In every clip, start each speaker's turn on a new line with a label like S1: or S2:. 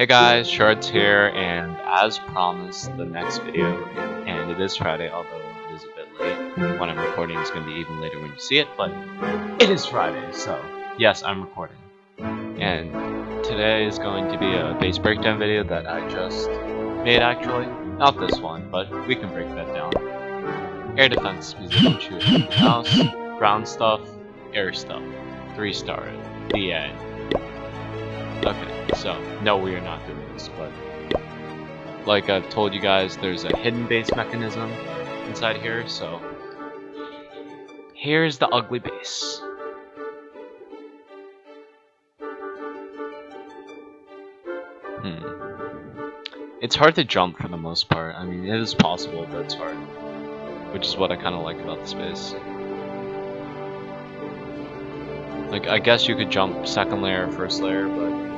S1: Hey guys, Shards here, and as promised, the next video, and it is Friday, although it is a bit late. When I'm recording, it's going to be even later when you see it, but it is Friday, so yes, I'm recording. And today is going to be a base breakdown video that I just made, actually. Not this one, but we can break that down. Air defense, because you don't shoot anything else. Ground stuff, air stuff. 3-star it. The end. Okay, so, no, we are not doing this, but like I've told you guys, there's a hidden base mechanism inside here, so here's the ugly base. It's hard to jump for the most part. I mean, it is possible, but it's hard, which is what I kind of like about this base. Like, I guess you could jump second layer, first layer, but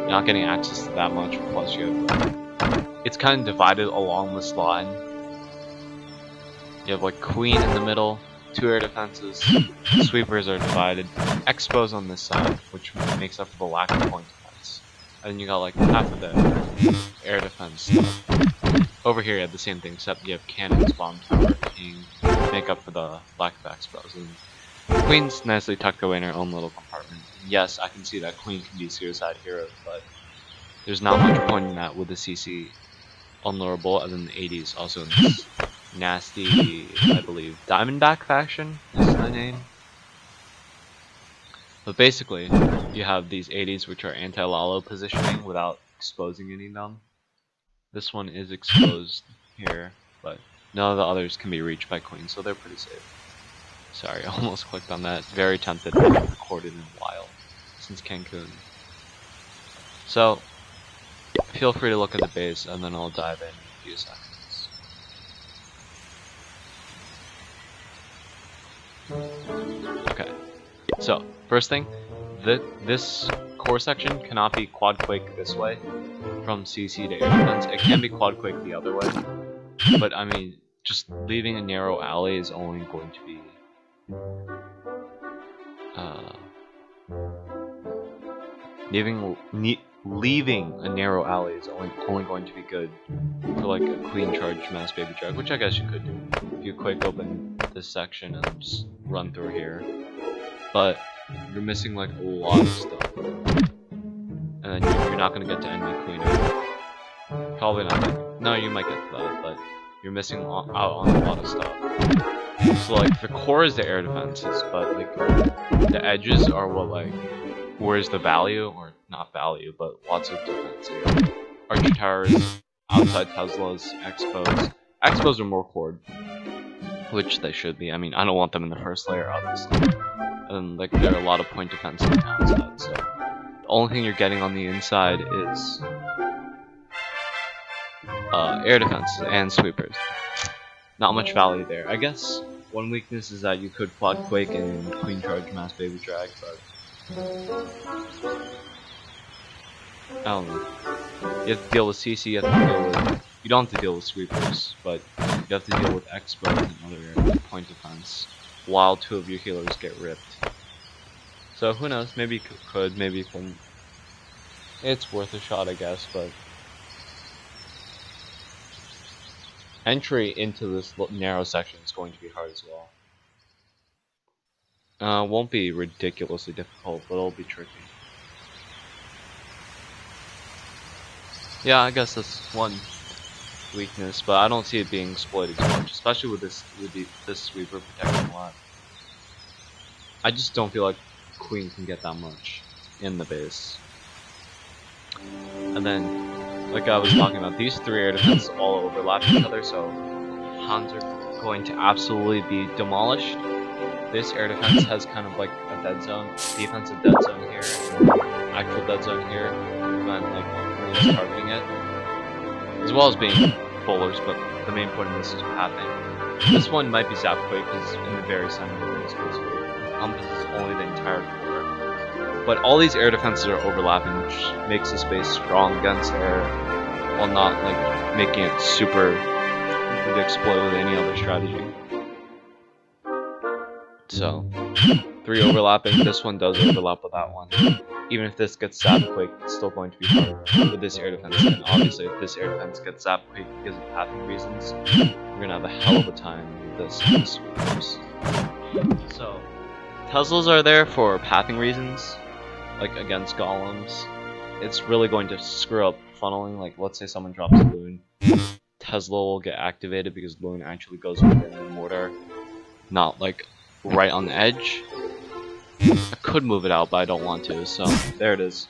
S1: you're not getting access to that much. Plus, you have, it's kind of divided along this line. You have like Queen in the middle, 2 air defenses, sweepers are divided, Expos on this side, which makes up for the lack of point defense, and then you got like half of the air defense stuff. Over here, you have the same thing, except you have cannons, bomb tower, king, make up for the lack of Expos. And Queen's nicely tucked away in her own little compartment. Yes, I can see that Queen can be suicide hero, but there's not much point in that with the CC unlurable, other than the 80s also in this nasty, I believe, Diamondback faction is the name. But basically, you have these 80s which are anti-lalo positioning without exposing any of them. This one is exposed here, but none of the others can be reached by Queen, so they're pretty safe. Sorry, I almost clicked on that. Very tempted, but I haven't recorded in a while, since Cancun. So, feel free to look at the base, and then I'll dive in a few seconds. Okay, so, first thing, this core section cannot be quad quake this way, from CC to air defense. It can be quad quake the other way, but I mean, just leaving a narrow alley is only going to be leaving a narrow alley is only going to be good for like a Queen charge mass baby drag, which I guess you could do if you quick open this section and just run through here. But you're missing like a lot of stuff, and then you're not gonna get to enemy Queen. Probably not. No, you might get to that, but you're missing out on a lot of stuff. So like the core is the air defenses, but like the edges are what like where's the value, or not value, but lots of defense. So you have archer towers, outside Teslas, Expos. Expos are more core, which they should be. I mean, I don't want them in the first layer, obviously. And then like there are a lot of point defense on the outside, so the only thing you're getting on the inside is air defenses and sweepers. Not much value there. I guess one weakness is that you could quad quake and Queen charge mass baby drag, but I don't know. You have to deal with CC, you have to deal with, you don't have to deal with sweepers, but you have to deal with Expo and other point defense, while 2 of your healers get ripped. So who knows, maybe you could, maybe you couldn't. It's worth a shot, I guess, but entry into this narrow section is going to be hard as well. Won't be ridiculously difficult, but it'll be tricky. Yeah, I guess that's one weakness, but I don't see it being exploited too much, especially with this sweeper protecting a lot. I just don't feel like Queen can get that much in the base. And then, like I was talking about, these 3 air defenses all overlap each other, so Hans are going to absolutely be demolished. This air defense has kind of like a dead zone, defensive dead zone here, actual dead zone here, and like Marines targeting it, as well as being bowlers, but the main point of this is happening. This one might be zap quake because it's in the very center of the base, basically. Encompasses only the entire core. But all these air defenses are overlapping, which makes this base strong against air, while not like making it super easy to exploit with any other strategy. So, 3 overlapping. This one does overlap with that one. Even if this gets zapped quick, it's still going to be harder with this air defense. And obviously, if this air defense gets zapped quick because of pathing reasons, we're gonna have a hell of a time with this and the sweepers. So, Teslas are there for pathing reasons, like against golems. It's really going to screw up funneling. Like, let's say someone drops a loon, Tesla will get activated because loon actually goes within the mortar, not like right on the edge. I could move it out, but I don't want to, so there it is.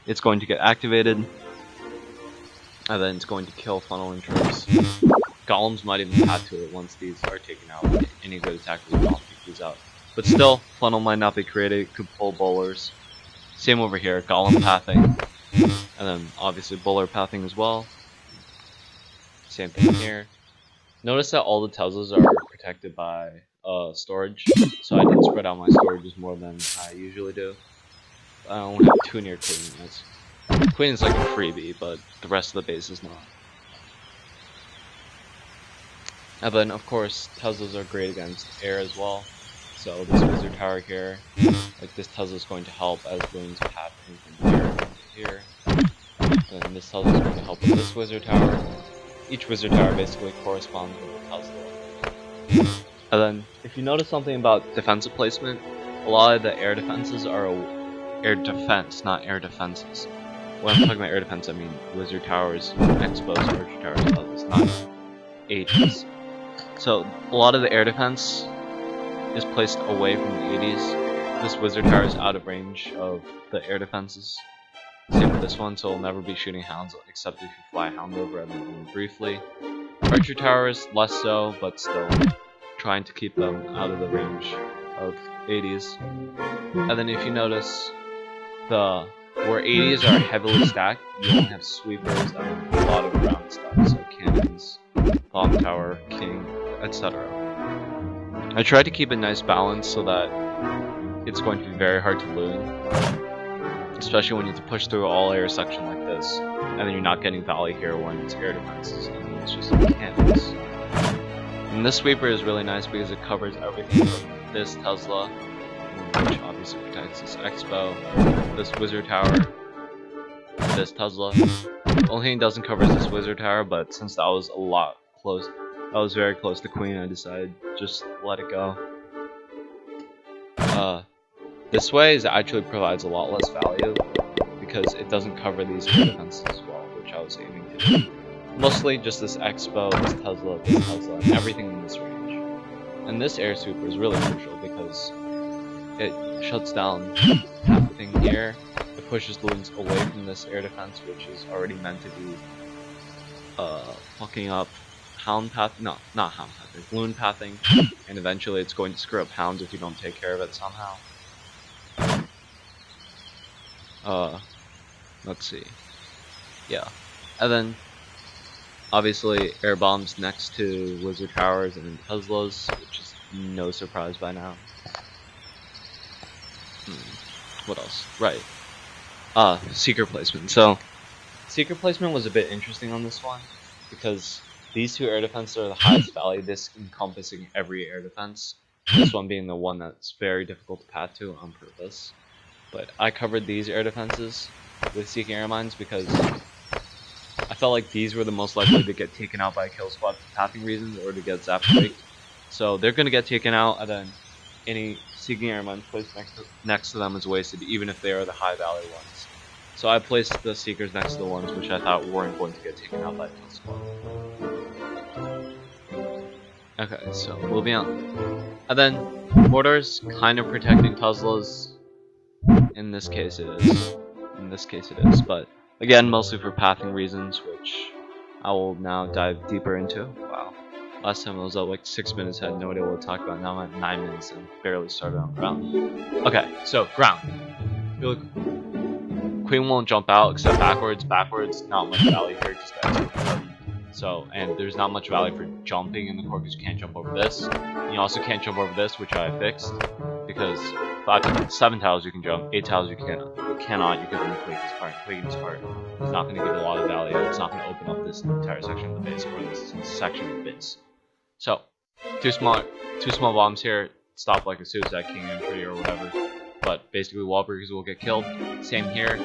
S1: It's going to get activated, and then it's going to kill funneling troops. Golems might even path to it once these are taken out. Any good attack will not take these out. But still, funnel might not be created, could pull bowlers. Same over here, golem pathing, and then obviously bowler pathing as well. Same thing here. Notice that all the Teslas are protected by storage, so I did spread out my storages more than I usually do. I only have 2 near Queen units. Queen is like a freebie, but the rest of the base is not. And then, of course, Teslas are great against air as well. So this wizard tower here, like this Tesla is going to help as loons path from here to here. And then this Tesla is going to help with this wizard tower. Each wizard tower basically corresponds with a Tesla. And then, if you notice something about defensive placement, a lot of the air defenses are air defense, not air defenses. When I'm talking about air defense, I mean wizard towers, expos, archer towers, others, not ADs. So, a lot of the air defense is placed away from the ADs. This wizard tower is out of range of the air defenses. Same with this one, so it'll never be shooting hounds, except if you fly a hound over and only briefly. Archer towers, less so, but still trying to keep them out of the range of 80s. And then if you notice, where 80s are heavily stacked, you only have sweepers and a lot of ground stuff, so cannons, bomb tower, king, etc. I tried to keep a nice balance so that it's going to be very hard to loon, especially when you have to push through all air section like this, and then you're not getting valley here when it's air defenses, and it's just cannons. And this sweeper is really nice because it covers everything from this Tesla, which obviously protects this expo, this wizard tower, this Tesla. The only thing it doesn't cover is this wizard tower, but since that was that was very close to Queen, I decided just let it go. This way actually provides a lot less value because it doesn't cover these air defenses as well, which I was aiming to do. Mostly just this expo, this Tesla, and everything in this range. And this air sweeper is really crucial because it shuts down everything here. It pushes loons away from this air defense, which is already meant to be fucking up hound path. No, not hound pathing, loon pathing, and eventually it's going to screw up hounds if you don't take care of it somehow. Let's see. Yeah, and then obviously air bombs next to wizard towers and Teslas, which is no surprise by now. What else? Right. Seeker placement. So, seeker placement was a bit interesting on this one because these two air defenses are the highest value, this encompassing every air defense. This one being the one that's very difficult to path to on purpose. But I covered these air defenses with seeking air mines because I felt like these were the most likely to get taken out by a kill squad for pathing reasons or to get zapped quick. So they're going to get taken out, and then any seeking air mines placed next to them is wasted, even if they are the high value ones. So I placed the seekers next to the ones which I thought weren't going to get taken out by a kill squad. Okay, so moving on. And then mortars kind of protecting Teslas. In this case it is. But again, mostly for pathing reasons, which I will now dive deeper into. Wow. Last time I was at like 6 minutes, I had no idea what to talk about. Now I'm at 9 minutes and barely started on ground. Okay, so ground. Queen won't jump out except backwards. Backwards, not much value here, just that. So, and there's not much value for jumping in the core because you can't jump over this. And you also can't jump over this, which I fixed. Because 7 tiles you can jump, 8 tiles you cannot. You can only quake this part. Quaking this part is not going to give a lot of value. It's not going to open up this entire section of the base or this section of the base. So, two small bombs here. stop like a Suicide King entry or whatever. But basically wall breakers will get killed. Same here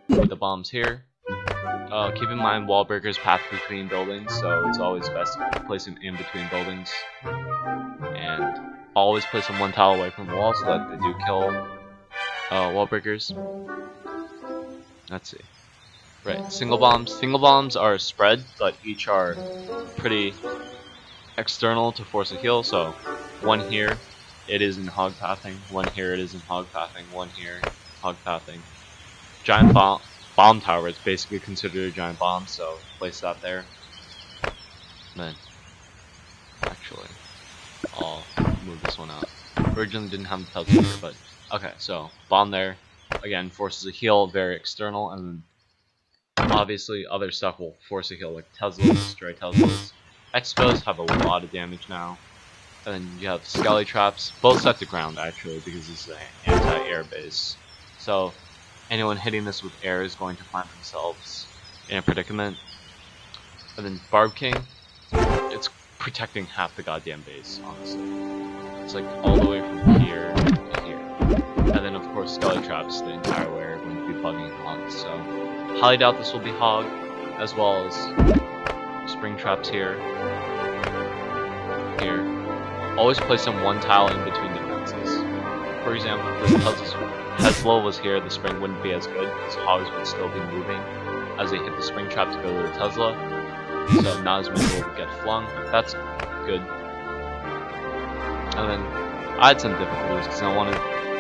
S1: with the bombs here. Keep in mind wall breakers path between buildings, so it's always best to place them in between buildings. And always place them one tile away from the wall so that they do kill wall breakers. Let's see. Right, single bombs. Single bombs are spread, but each are pretty external to force a heal. So one here, it is in hog pathing. One here, it is in hog pathing. One here, hog pathing. Giant bomb tower is basically considered a giant bomb, so place that there. Then, actually, I'll move this one out. Originally didn't have the Tesla here, but okay. So bomb there, again forces a heal, very external, and then obviously other stuff will force a heal like Teslas, stray Teslas. Expos have a lot of damage now. And then you have Skelly Traps, both set to ground actually, because this is an anti-air base. So anyone hitting this with air is going to find themselves in a predicament. And then Barb King, it's protecting half the goddamn base, honestly. It's like all the way from here to here. And then of course Skelly Traps the entire way are going to be bugging hogs. So highly doubt this will be hog, as well as Spring Traps here. Always place them one tile in between defenses. For example, if this Tesla was here, the spring wouldn't be as good because hogs would still be moving as they hit the spring trap to go to the Tesla. So not as many will get flung. That's good. And then I had some difficulties because I wanted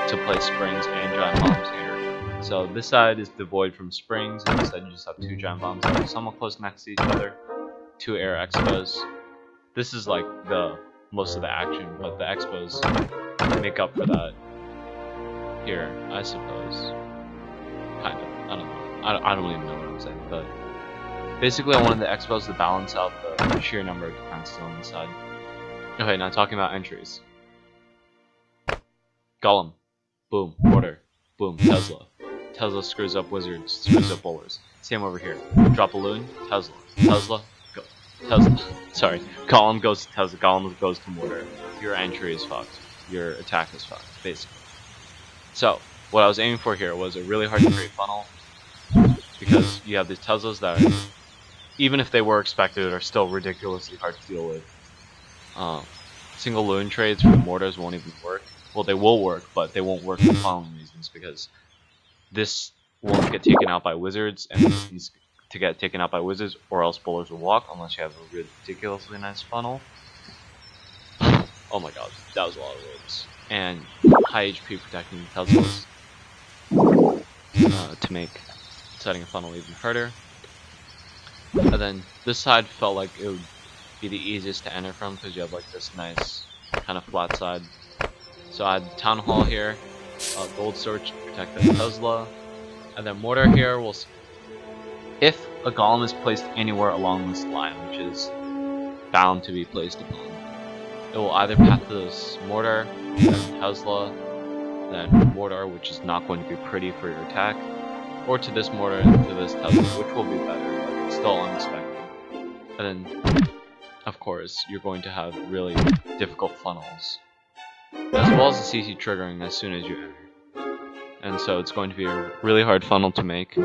S1: to place springs and giant bombs here. So this side is devoid from springs, and this side you just have two giant bombs that are somewhat close next to each other. Two air expos. This is like the most of the action, but the expos make up for that here, I suppose. Kind of. I don't know. I don't even know what I'm saying, but basically I wanted the expos to balance out the sheer number of defenses on the side. Okay, now talking about entries. Golem. Boom. Mortar. Boom. Tesla. Tesla screws up wizards, screws up bowlers. Same over here. Drop a loon. Tesla. Tesla. Tesla. Sorry. Golem goes to Tesla. Golem goes to mortar. Your entry is fucked. Your attack is fucked, basically. So, what I was aiming for here was a really hard to create funnel, because you have these Teslas that, are, even if they were expected, are still ridiculously hard to deal with. Single loon trades for the mortars won't even work. Well, they will work, but they won't work for the following reasons, because this won't get taken out by wizards, and this needs to get taken out by wizards, or else bowlers will walk, unless you have a ridiculously nice funnel. Oh my god, that was a lot of words. And high HP protecting Teslas to make setting a funnel even harder. And then this side felt like it would be the easiest to enter from, because you have like this nice kind of flat side. So I had Town Hall here, Gold Sword to protect the Tesla, and then Mortar here will. If a golem is placed anywhere along this line, which is bound to be placed upon, it will either path to this mortar, then Tesla, then mortar, which is not going to be pretty for your attack, or to this mortar and to this Tesla, which will be better, but still unexpected. And then, of course, you're going to have really difficult funnels, as well as the CC triggering as soon as you enter. And so it's going to be a really hard funnel to make,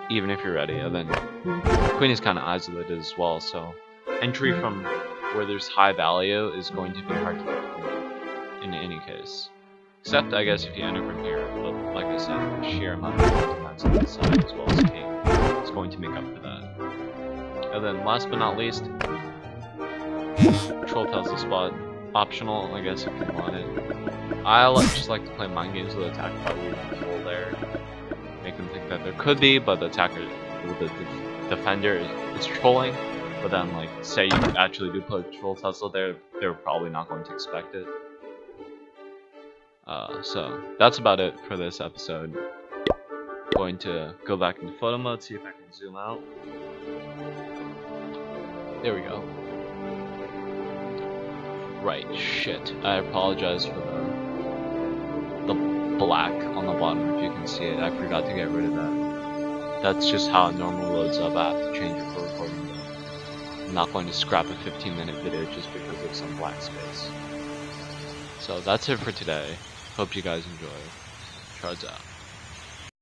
S1: even if you're ready. And then Queen is kind of isolated as well, so entry from where there's high value is going to be hard to get in any case. Except, I guess, if you enter from here, but like I said, the sheer amount of defense on this side as well as King is going to make up for that. And then last but not least, Troll tells the spot. Optional, I guess, if you want it. I just like to play mind games with attack by leaving the hole there. Make them think that there could be, but the attacker, the defender is trolling. But then, like, say you actually do put Troll Tesla there, they're probably not going to expect it. So that's about it for this episode. Going to go back into photo mode, see if I can zoom out. There we go. Right, shit. I apologize for the black on the bottom, if you can see it. I forgot to get rid of that. That's just how it normally loads up. I have to change it for recording though. I'm not going to scrap a 15-minute video just because of some black space. So that's it for today. Hope you guys enjoy. Charles out.